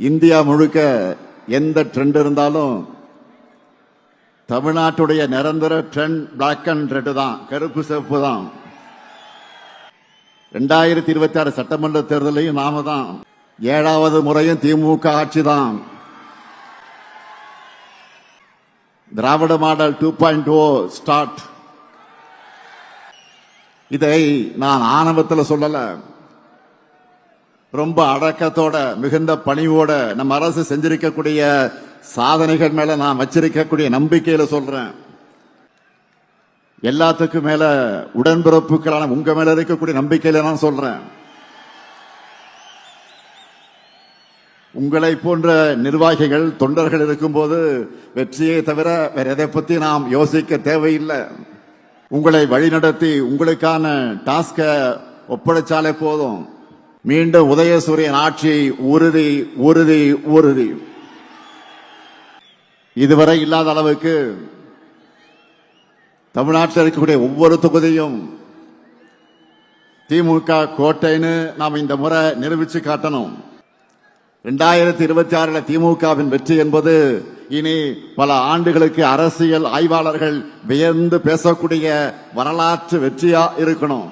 India முழுக்க எந்த trend இருந்தாலும் தமிழ்நாட்டுடைய நிரந்தர ட்ரெண்ட் பிளாக் அண்ட் ரெட் தான், கருப்பு சிவப்பு தான். 2026 சட்டமன்ற தேர்தலையும் நாம தான். 7வது முறையும் திமுக ஆட்சி தான். திராவிட மாடல் 2.0 ஸ்டார்ட். இதை நான் ஆணவத்தில் சொல்லல, ரொம்ப அடக்கத்தோட மிகுந்த பணிவோட நம்ம அரசு செஞ்சிருக்கக்கூடிய சாதனைகள் மேல நான் வச்சிருக்கக்கூடிய நம்பிக்கையில சொல்றேன். எல்லாத்துக்கும் மேல உடன்பிறப்புகளான உங்க மேல இருக்கக்கூடிய நம்பிக்கையில நான் சொல்றேன். உங்களை போன்ற நிர்வாகிகள் தொண்டர்கள் இருக்கும்போது வெற்றியை தவிர வேற எதை பத்தி நாம் யோசிக்க தேவையில்லை. உங்களை வழிநடத்தி உங்களுக்கான டாஸ்க ஒப்படைச்சாலே போதும். மீண்டும் உதயசூரியன் ஆட்சி உறுதி உறுதி உறுதி. இதுவரை இல்லாத அளவுக்கு தமிழ்நாட்டில் இருக்கக்கூடிய ஒவ்வொரு தொகுதியும் திமுக கோட்டைன்னு நாம் இந்த முறை நிரூபிச்சு காட்டணும். 2026 திமுகவின் வெற்றி என்பது இனி பல ஆண்டுகளுக்கு அரசியல் ஆய்வாளர்கள் வியந்து பேசக்கூடிய வரலாற்று வெற்றியா இருக்கணும்.